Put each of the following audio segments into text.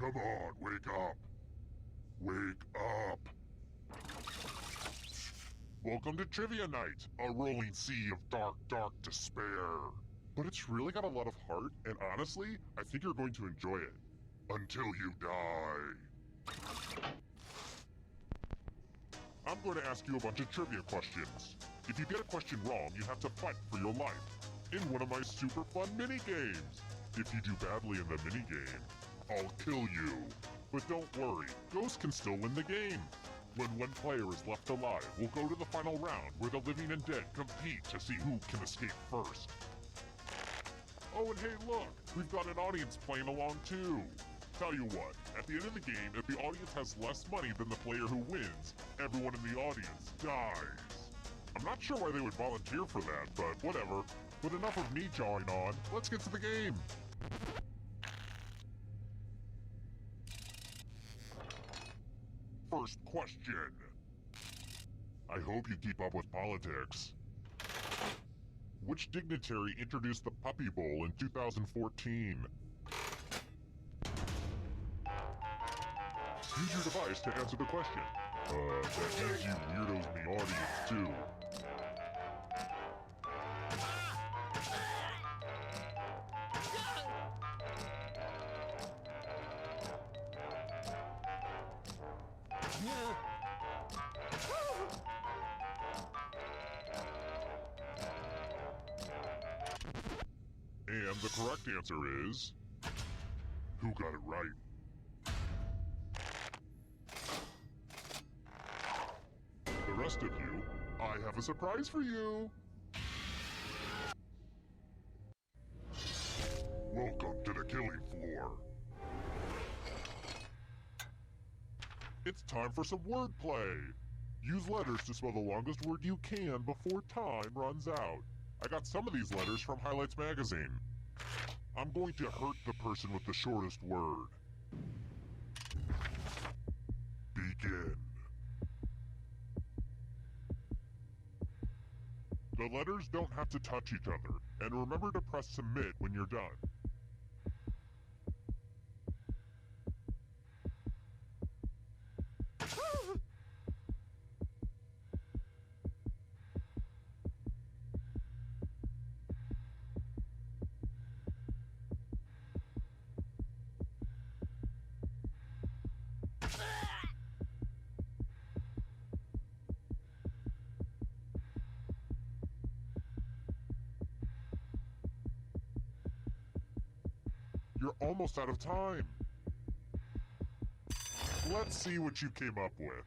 Come on, wake up. Wake up. Welcome to Trivia Night, a rolling sea of dark, dark despair. But it's really got a lot of heart, and honestly, I think you're going to enjoy it. Until you die. I'm going to ask you a bunch of trivia questions. If you get a question wrong, you have to fight for your life in one of my super fun mini-games. If you do badly in the mini-game, I'll kill you. But don't worry, Ghost can still win the game. When one player is left alive, we'll go to the final round where the living and dead compete to see who can escape first. Oh, and hey look, we've got an audience playing along too. Tell you what, at the end of the game, if the audience has less money than the player who wins, everyone in the audience dies. I'm not sure why they would volunteer for that, but whatever. With enough of me jawing on, let's get to the game. First question. I hope you keep up with politics. Which dignitary introduced the Puppy Bowl in 2014? Use your device to answer the question. That means you weirdos in the audience too. And the correct answer is... Who got it right? The rest of you, I have a surprise for you! Welcome to the killing floor. It's time for some wordplay. Use letters to spell the longest word you can before time runs out. I got some of these letters from Highlights magazine. I'm going to hurt the person with the shortest word. Begin. The letters don't have to touch each other, and remember to press submit when you're done. You're almost out of time. Let's see what you came up with.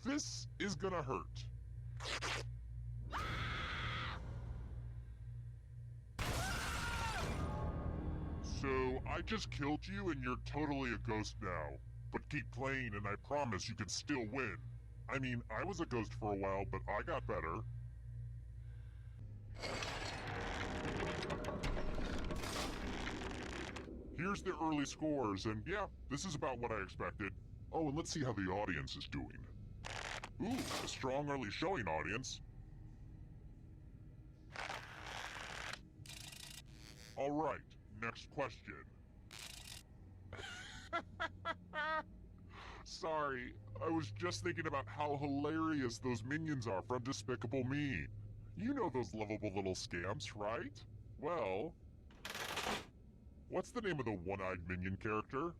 This is gonna hurt. So, I just killed you and you're totally a ghost now. But keep playing and I promise you can still win. I mean, I was a ghost for a while, but I got better. Here's the early scores, and yeah, this is about what I expected. Oh, and let's see how the audience is doing. Ooh, a strong early showing, audience. Alright, next question. Sorry, I was just thinking about how hilarious those minions are from Despicable Me. You know those lovable little scamps, right? Well, what's the name of the one-eyed minion character?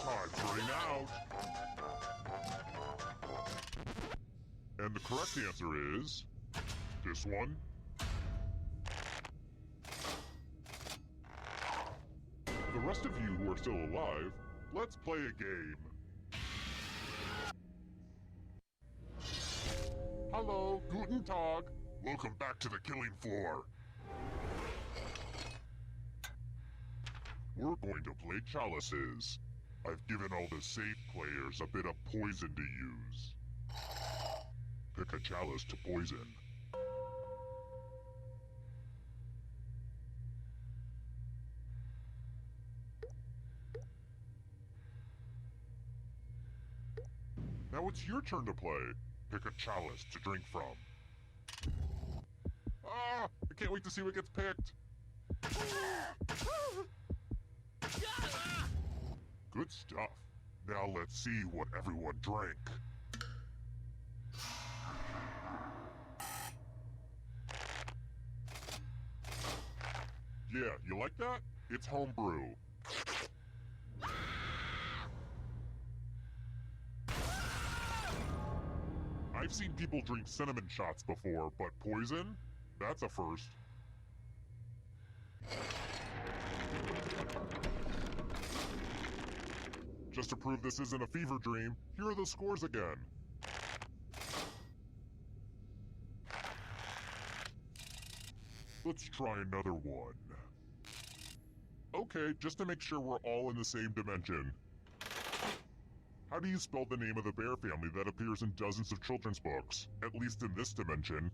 Time's running out. And the correct answer is... this one. The rest of you who are still alive, let's play a game. Hello, guten Tag. Welcome back to the killing floor. We're going to play Chalices. I've given all the safe players a bit of poison to use. Pick a chalice to poison. Now it's your turn to play. Pick a chalice to drink from. Ah! I can't wait to see what gets picked. Good stuff. Now let's see what everyone drank. Yeah, you like that? It's homebrew. I've seen people drink cinnamon shots before, but poison? That's a first. Just to prove this isn't a fever dream, here are the scores again. Let's try another one. Okay, just to make sure we're all in the same dimension. How do you spell the name of the bear family that appears in dozens of children's books, at least in this dimension?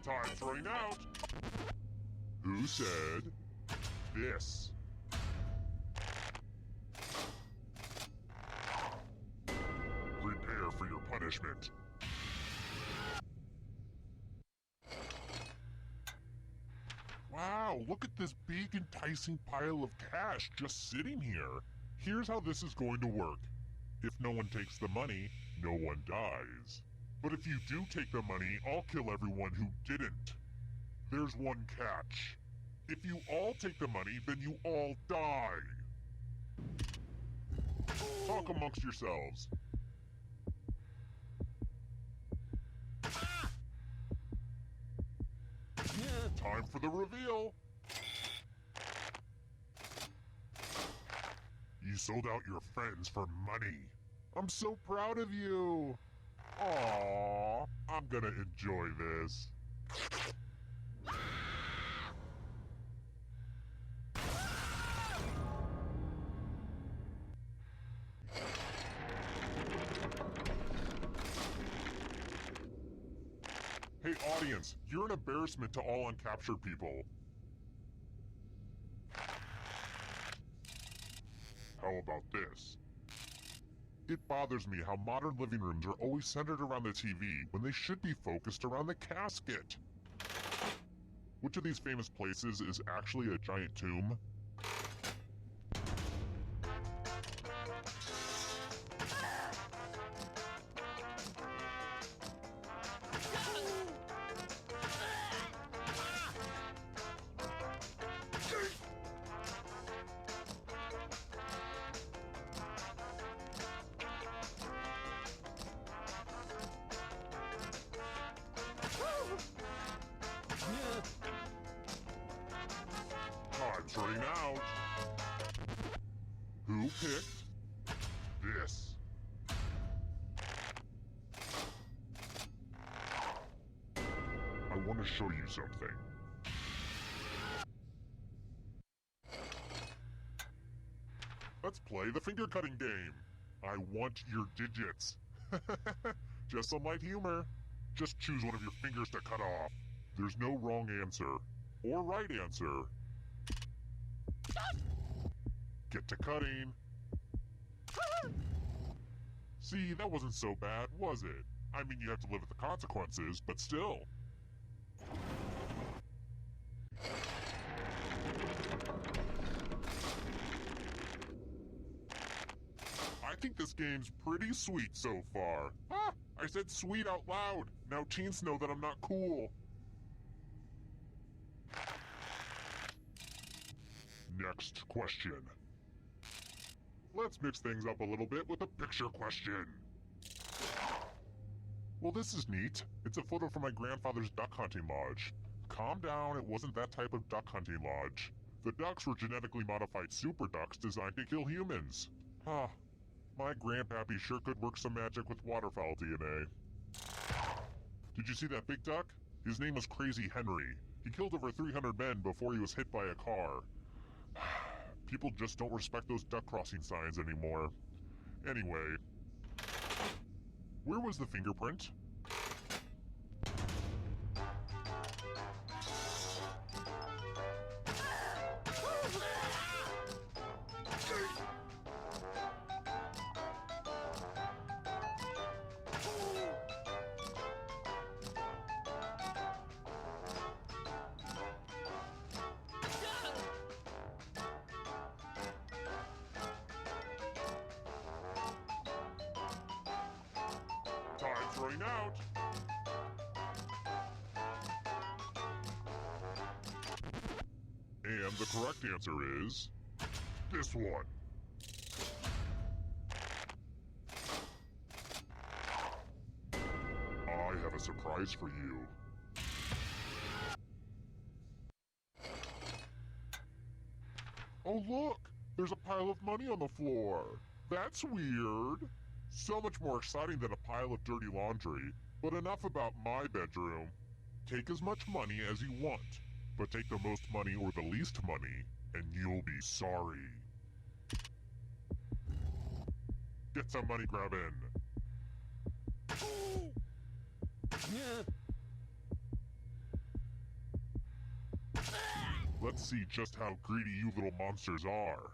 Time's running out. Who said this? Prepare for your punishment. Wow, look at this big enticing pile of cash just sitting here. Here's how this is going to work. If no one takes the money, no one dies. But if you do take the money, I'll kill everyone who didn't. There's one catch. If you all take the money, then you all die. Talk amongst yourselves. Time for the reveal. You sold out your friends for money. I'm so proud of you. Aww, I'm gonna enjoy this. Hey audience, you're an embarrassment to all uncaptured people. How about this? It bothers me how modern living rooms are always centered around the TV when they should be focused around the casket. Which of these famous places is actually a giant tomb? Time's running out. Who picked this? I want to show you something. Let's play the finger cutting game. I want your digits. Just some light humor. Just choose one of your fingers to cut off. There's no wrong answer or right answer. Get to cutting. See, that wasn't so bad, was it? I mean, you have to live with the consequences, but still. I think this game's pretty sweet so far. Ah, I said sweet out loud. Now teens know that I'm not cool. Next question. Let's mix things up a little bit with a picture question. Well, this is neat. It's a photo from my grandfather's duck hunting lodge. Calm down, it wasn't that type of duck hunting lodge. The ducks were genetically modified super ducks designed to kill humans. Huh. My grandpappy sure could work some magic with waterfowl DNA. Did you see that big duck? His name was Crazy Henry. He killed over 300 men before he was hit by a car. People just don't respect those duck crossing signs anymore. Anyway, where was the fingerprint? Time's running out. And the correct answer is this one. I have a surprise for you. Oh look! There's a pile of money on the floor. That's weird. So much more exciting than a pile of dirty laundry. But enough about my bedroom. Take as much money as you want, but take the most money or the least money, and you'll be sorry. Get some money grabbing. Let's see just how greedy you little monsters are.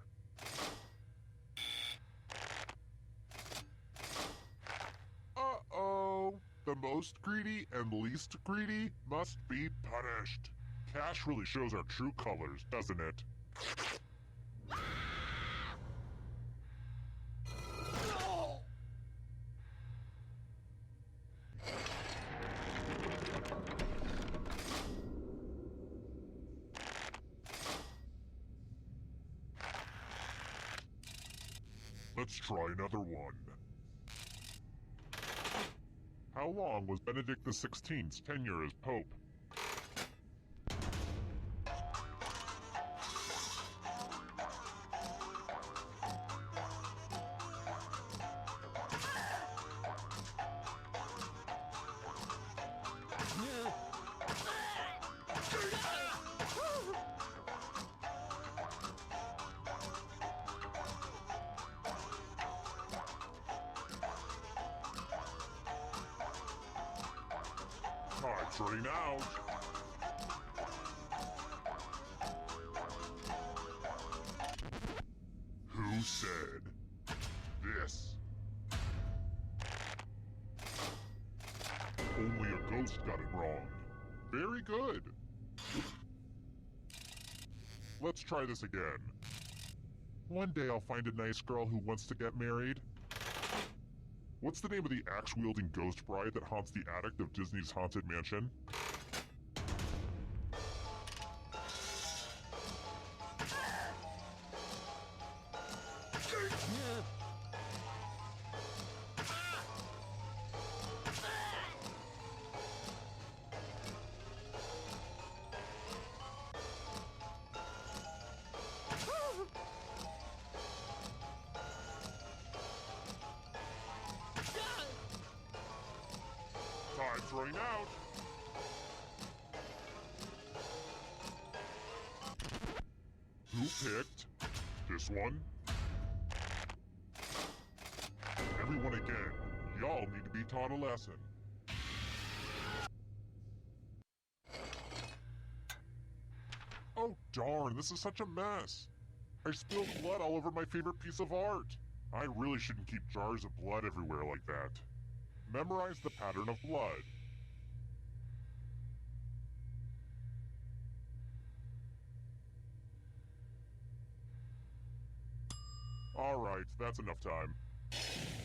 Uh-oh. The most greedy and least greedy must be punished. Cash really shows our true colors, doesn't it? Let's try another one. How long was Benedict XVI's tenure as Pope? Time's running out. Who said this? Only a ghost got it wrong. Very good. Let's try this again. One day I'll find a nice girl who wants to get married. What's the name of the axe-wielding ghost bride that haunts the attic of Disney's Haunted Mansion? Time's running out. Who picked this one? Everyone again, y'all need to be taught a lesson. Oh darn, this is such a mess. I spilled blood all over my favorite piece of art. I really shouldn't keep jars of blood everywhere like that. Memorize the pattern of blood. Alright, that's enough time.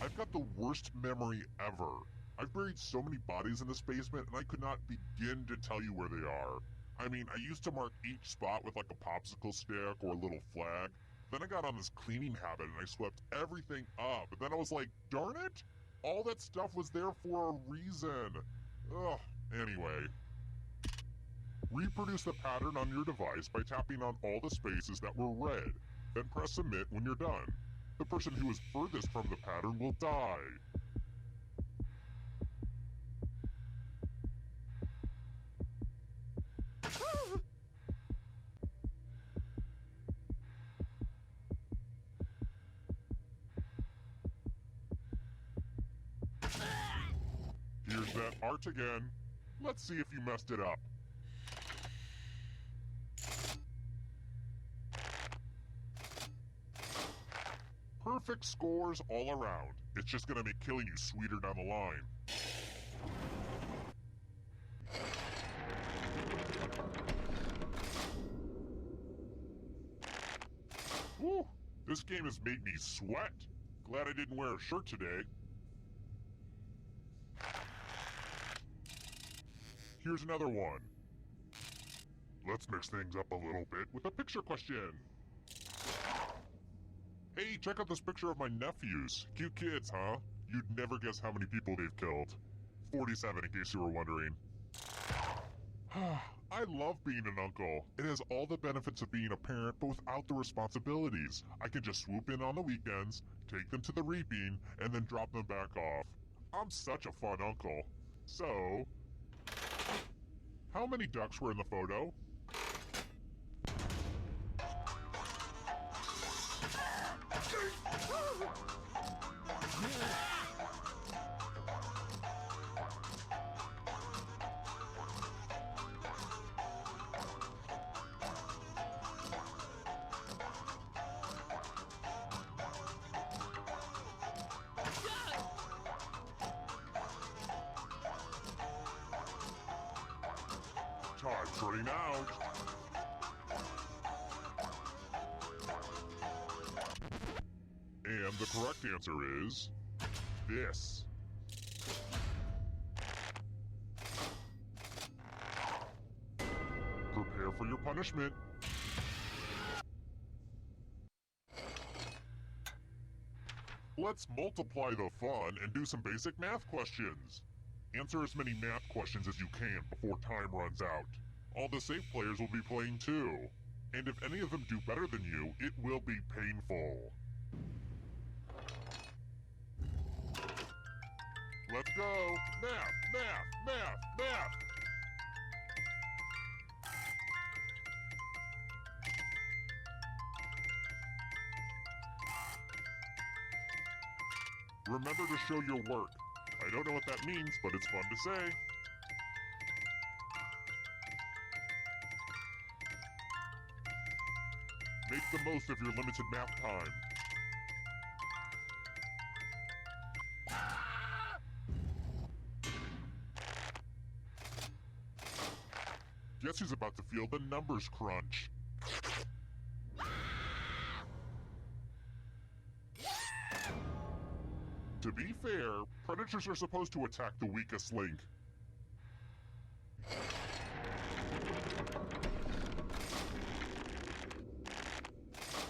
I've got the worst memory ever. I've buried so many bodies in this basement and I could not begin to tell you where they are. I mean, I used to mark each spot with like a popsicle stick or a little flag, Then I got on this cleaning habit and I swept everything up. And then I was like, darn it! All that stuff was there for a reason. Ugh. Anyway. Reproduce the pattern on your device by tapping on all the spaces that were red. Then press submit when you're done. The person who is furthest from the pattern will die. Here's that art again. Let's see if you messed it up. Perfect scores all around. It's just gonna make killing you sweeter down the line. Woo! This game has made me sweat. Glad I didn't wear a shirt today. Here's another one. Let's mix things up a little bit with a picture question. Hey, check out this picture of my nephews. Cute kids, huh? You'd never guess how many people they've killed. 47, in case you were wondering. I love being an uncle. It has all the benefits of being a parent, but without the responsibilities. I can just swoop in on the weekends, take them to the reaping, and then drop them back off. I'm such a fun uncle. So, how many ducks were in the photo? Time's running out. And the correct answer is this. Prepare for your punishment. Let's multiply the fun and do some basic math questions. Answer as many math questions as you can before time runs out. All the safe players will be playing too. And if any of them do better than you, it will be painful. Let's go! Math, math, math, math! Remember to show your work. I don't know what that means, but it's fun to say. Make the most of your limited math time. Guess who's about to feel the numbers crunch? To be fair, predators are supposed to attack the weakest link.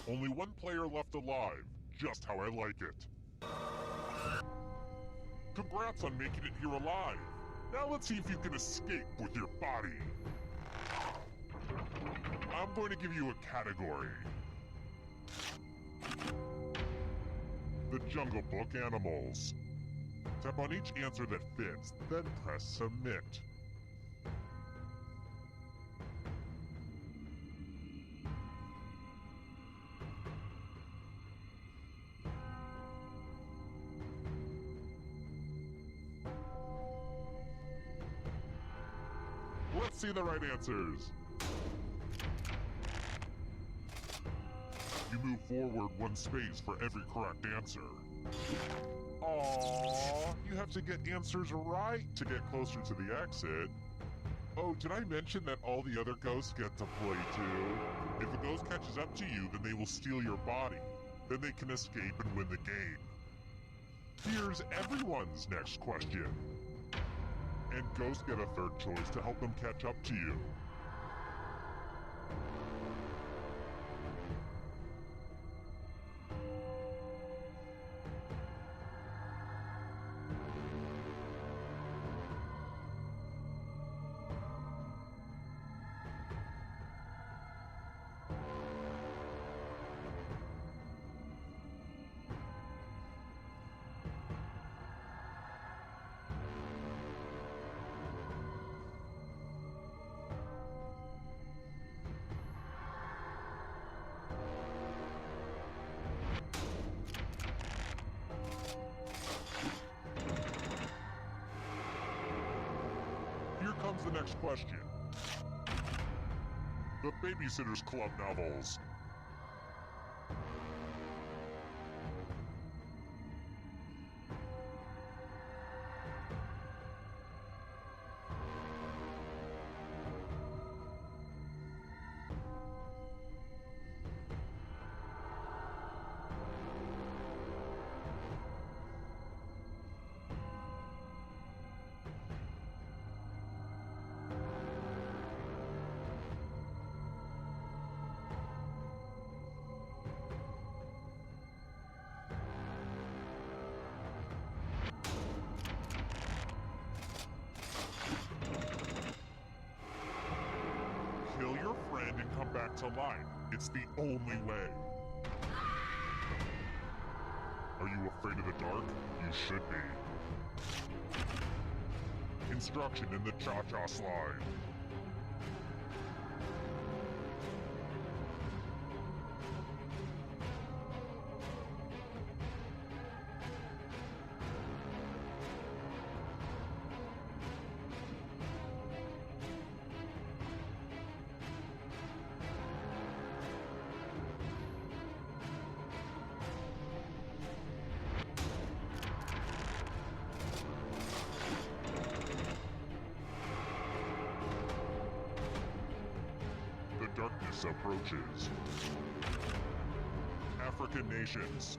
Only one player left alive, just how I like it. Congrats on making it here alive. Now let's see if you can escape with your body. I'm going to give you a category. The Jungle Book animals. Tap on each answer that fits, then press submit. Let's see the right answers. You move forward one space for every correct answer. Aww, you have to get answers right to get closer to the exit. Oh, did I mention that all the other ghosts get to play too? If a ghost catches up to you, then they will steal your body. Then they can escape and win the game. Here's everyone's next question. And ghosts get a third choice to help them catch up to you. comes the next question. The Babysitter's Club novels. Kill your friend and come back to life. It's the only way. Are you afraid of the dark? You should be. Instruction in the Cha-Cha slide. Darkness approaches. African nations.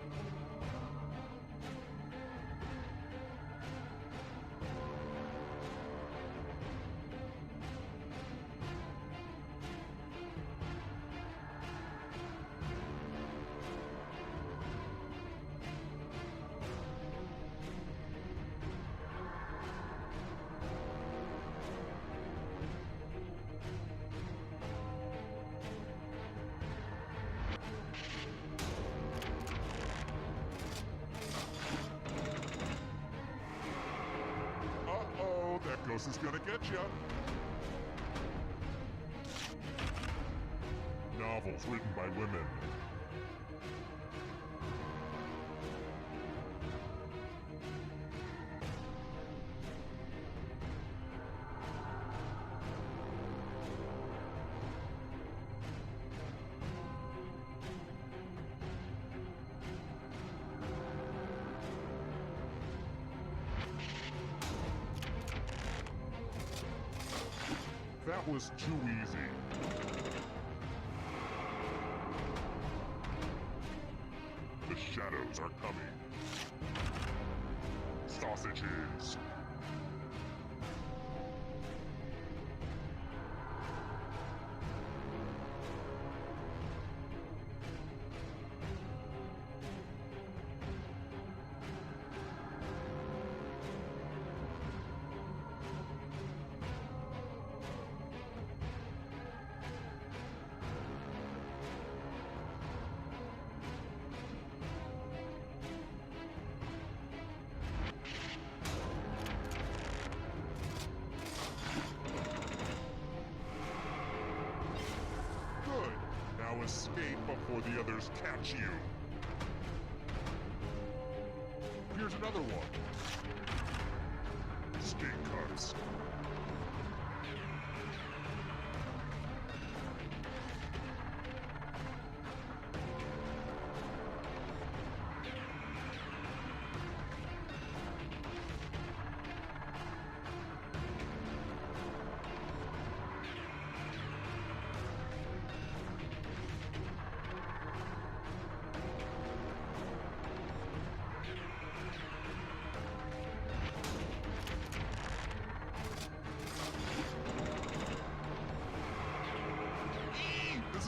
That ghost is gonna get ya. Novels written by women. That was too easy. The shadows are coming. Sausages. Escape before the others catch you. Here's another one. Skate cuts.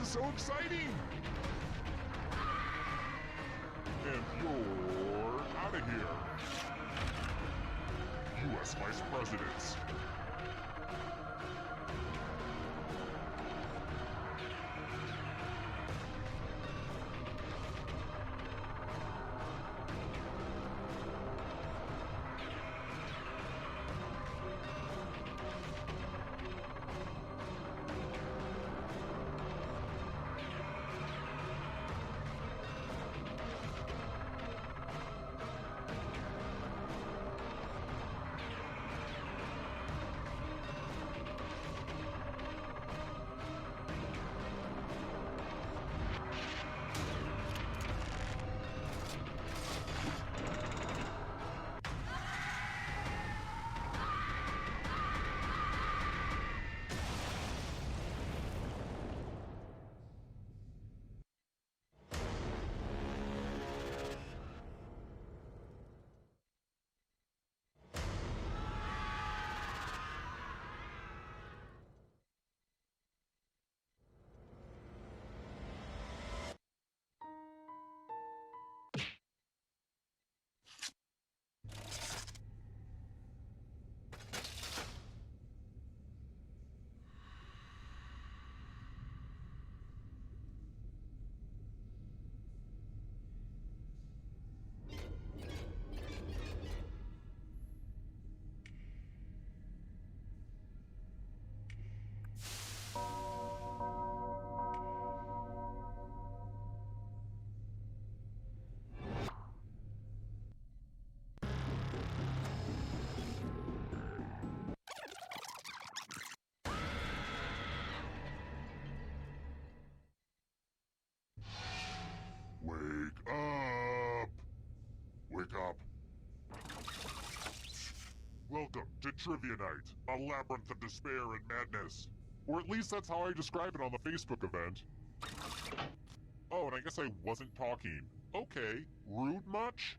So exciting! And you're out of here. U.S. Vice Presidents. to Trivia Night, a labyrinth of despair and madness. Or at least that's how I describe it on the Facebook event. Oh, and I guess I wasn't talking. Okay, rude much?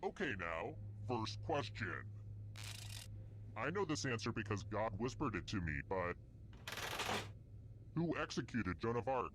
Okay now, first question. I know this answer because God whispered it to me, but... who executed Joan of Arc?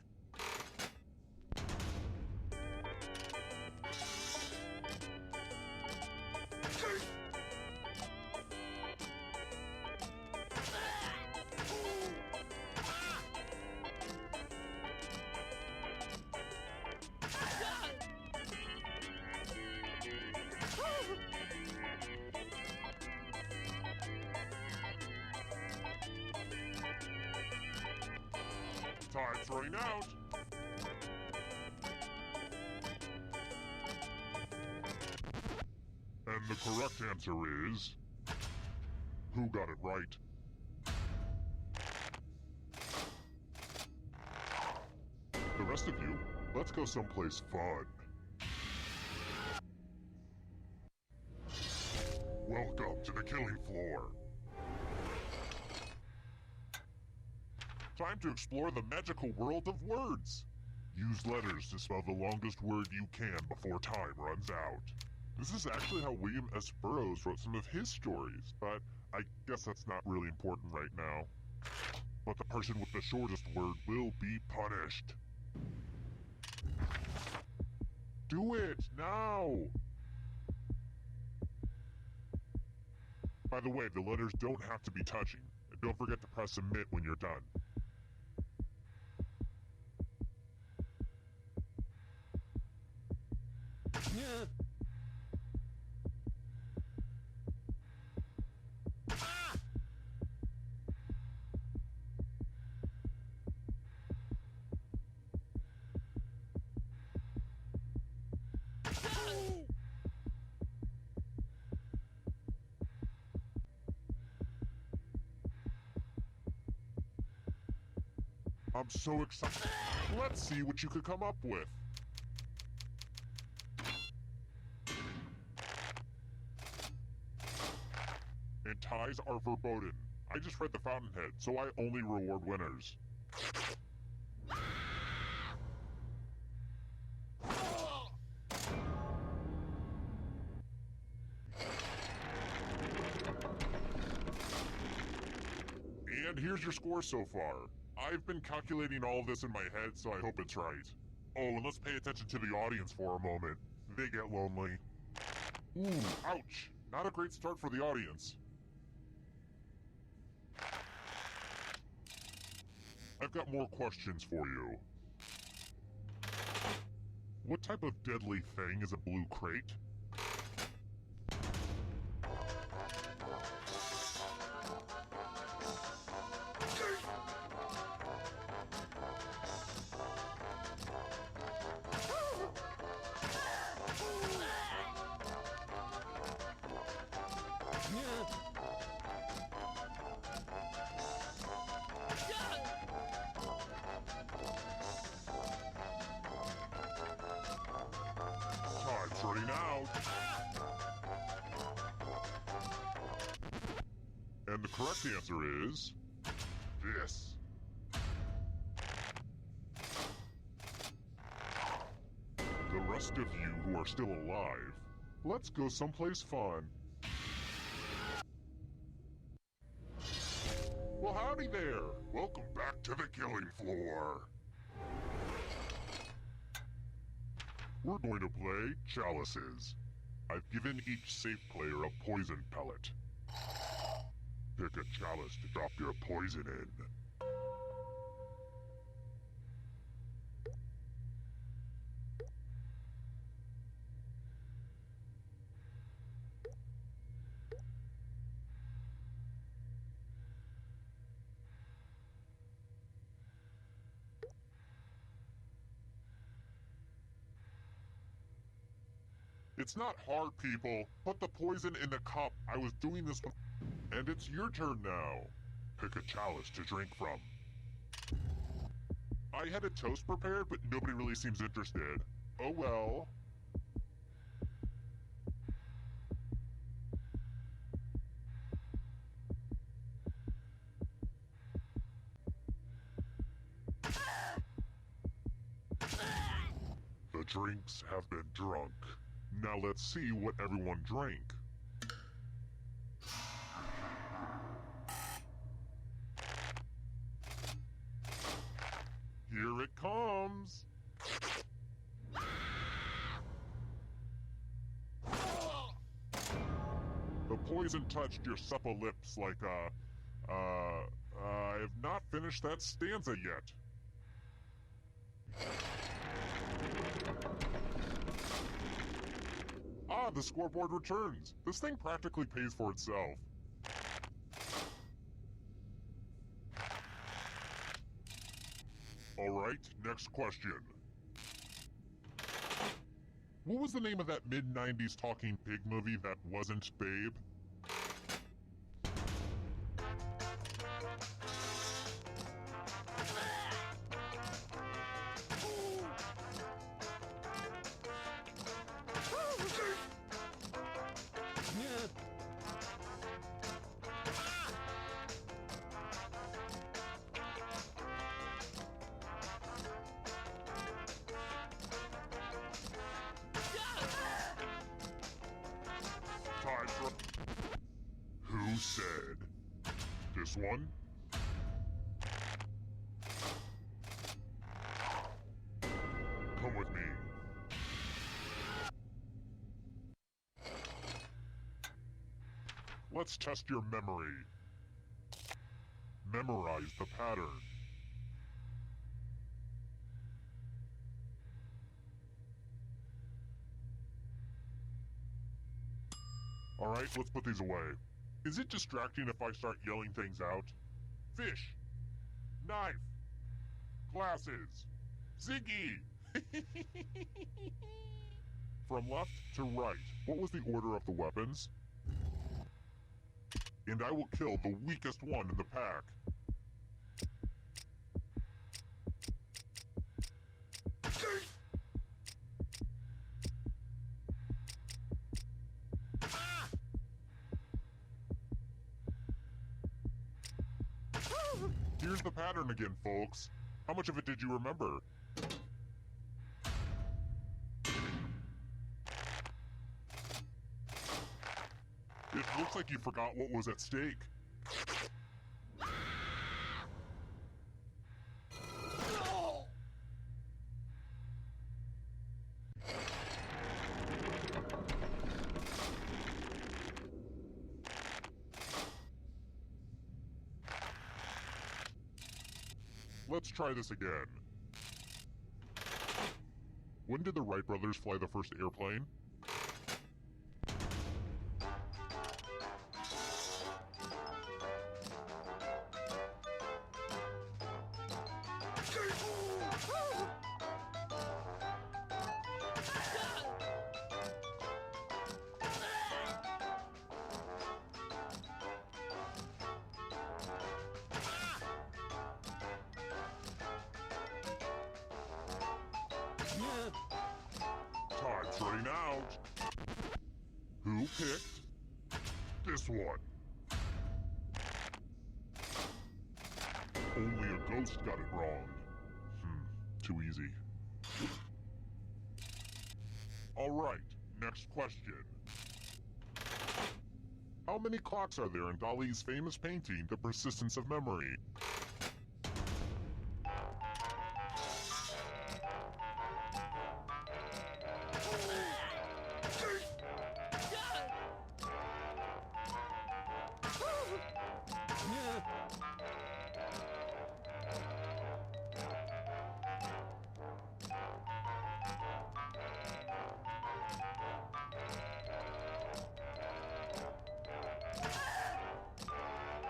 Time's running out. And the correct answer is... who got it right? The rest of you, let's go someplace fun. Welcome to the killing floor. Time to explore the magical world of words. Use letters to spell the longest word you can before time runs out. This is actually how William S. Burroughs wrote some of his stories, but I guess that's not really important right now. But the person with the shortest word will be punished. Do it, now! By the way, the letters don't have to be touching. And don't forget to press submit when you're done. I'm so excited. Let's see what you could come up with. And ties are verboten. I just read the Fountainhead, so I only reward winners. And here's your score so far. I've been calculating all of this in my head, so I hope it's right. Oh, and let's pay attention to the audience for a moment. They get lonely. Ooh, ouch! Not a great start for the audience. I've got more questions for you. What type of deadly thing is a blue crate? Time's running out. And the correct answer is... this. The rest of you who are still alive, let's go someplace fun. Well, howdy there. Welcome back to the killing floor. We're going to play Chalices. I've given each safe player a poison pellet. Pick a chalice to drop your poison in. It's not hard, people. Put the poison in the cup. I was doing this one. And it's your turn now. Pick a chalice to drink from. I had a toast prepared, but nobody really seems interested. Oh well. Drinks have been drunk. Now let's see what everyone drank. Here it comes! The poison touched your supple lips like I have not finished that stanza yet. Ah, the scoreboard returns. This thing practically pays for itself. Alright, next question. What was the name of that mid-90s talking pig movie that wasn't Babe? Who said? This one? Come with me. Let's test your memory. Memorize the pattern. Alright, let's put these away. Is it distracting if I start yelling things out? Fish! Knife! Glasses! Ziggy! From left to right, what was the order of the weapons? And I will kill the weakest one in the pack. Here's the pattern again, folks. How much of it did you remember? It looks like you forgot what was at stake. Let's try this again. When did the Wright brothers fly the first airplane? Time's running out. Who picked this one? Only a ghost got it wrong. Too easy. Alright, next question. How many clocks are there in Dali's famous painting, The Persistence of Memory?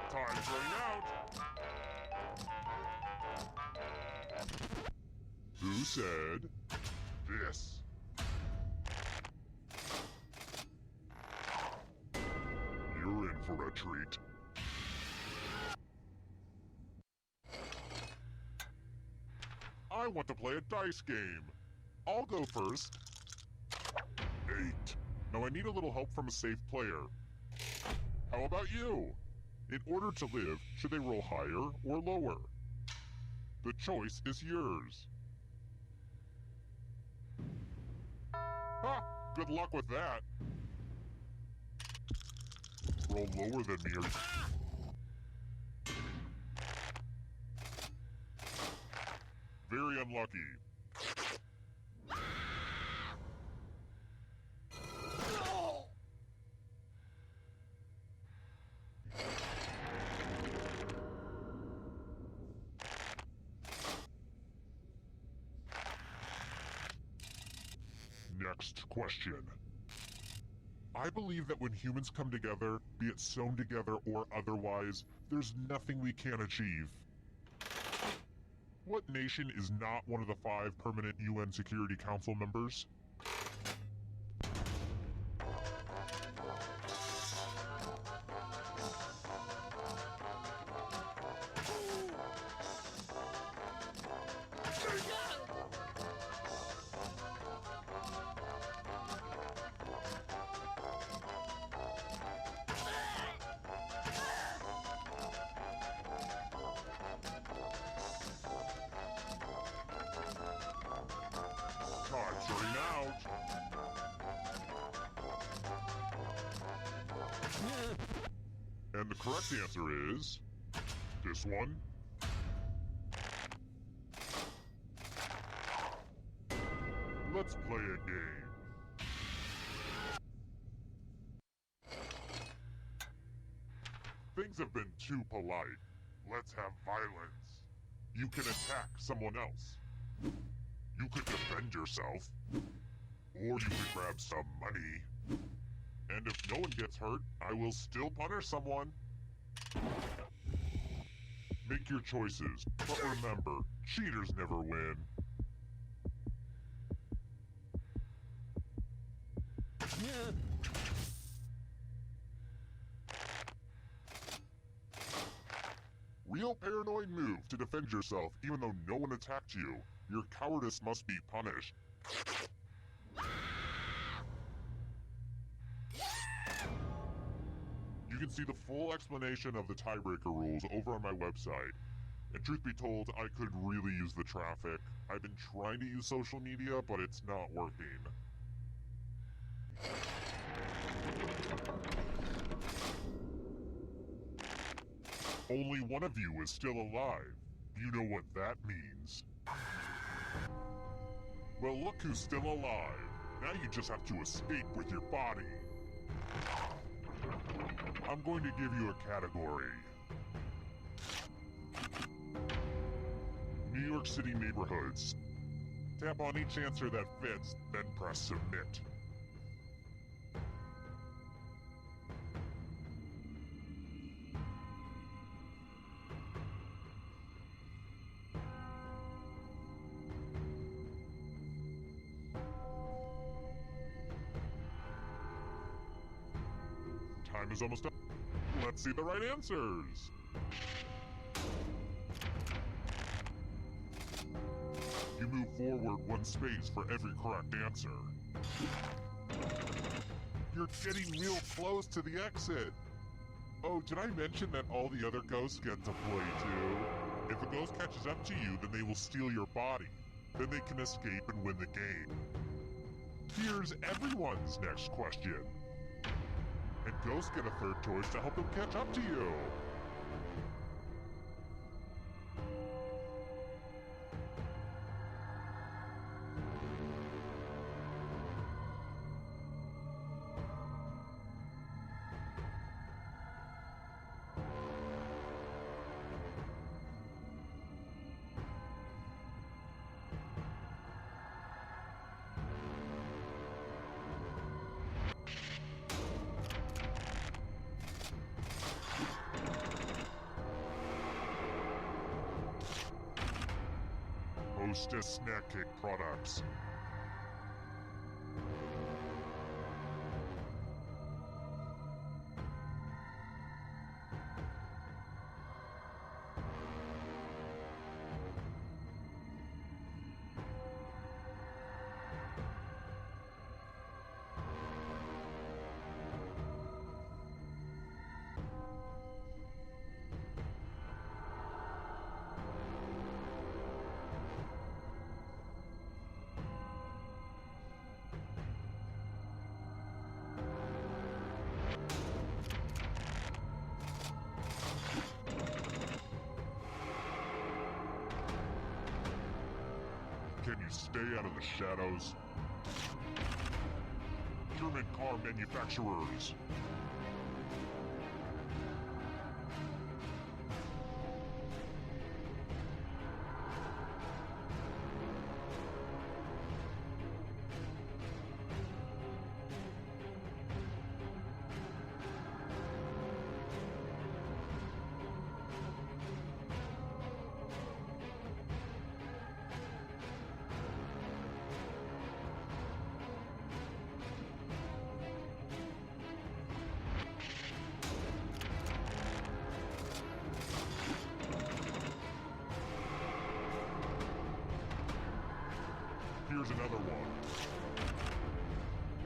Time's running out. Who said this? You're in for a treat. I want to play a dice game. I'll go first. 8. Now I need a little help from a safe player. How about you? In order to live, should they roll higher or lower? The choice is yours. Ha! Good luck with that. Roll lower than me or... Very unlucky. Next question. I believe that when humans come together, be it sewn together or otherwise, there's nothing we can't achieve. What nation is not one of the 5 permanent UN Security Council members? Time's running out. And the correct answer is... this one. Let's play a game. Things have been too polite. Let's have violence. You can attack someone else. You could defend yourself. Or you could grab some money. And if no one gets hurt, I will still punish someone. Make your choices, but remember, cheaters never win. Real paranoid move to defend yourself even though no one attacked you. Your cowardice must be punished. You can see the full explanation of the tiebreaker rules over on my website. And truth be told, I could really use the traffic. I've been trying to use social media, but it's not working. Only one of you is still alive. You know what that means. Well, look who's still alive. Now you just have to escape with your body. I'm going to give you a category. New York City neighborhoods. Tap on each answer that fits, then press submit. Time is almost up. Let's see the right answers. You move forward 1 space for every correct answer. You're getting real close to the exit. Oh, did I mention that all the other ghosts get to play too? If a ghost catches up to you, then they will steal your body. Then they can escape and win the game. Here's everyone's next question. And ghosts get a third choice to help them catch up to you. Hostess Snack Cake products. you stay out of the shadows? German car manufacturers. Here's another one.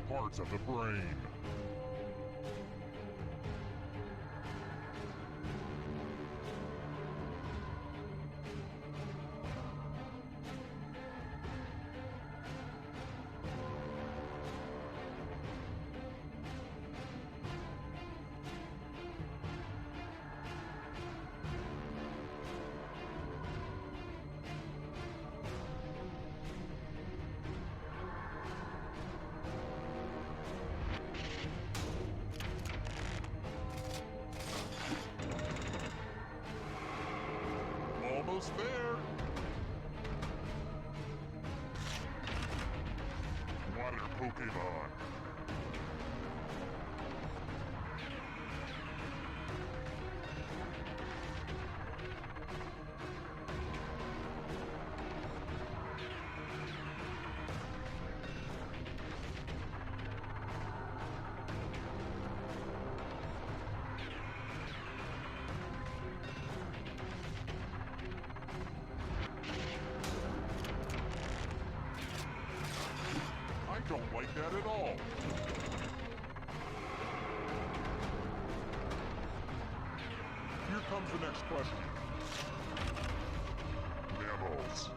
Parts of the brain. Almost there. Water Pokemon. I don't like that at all. Here comes the next question. Mammals.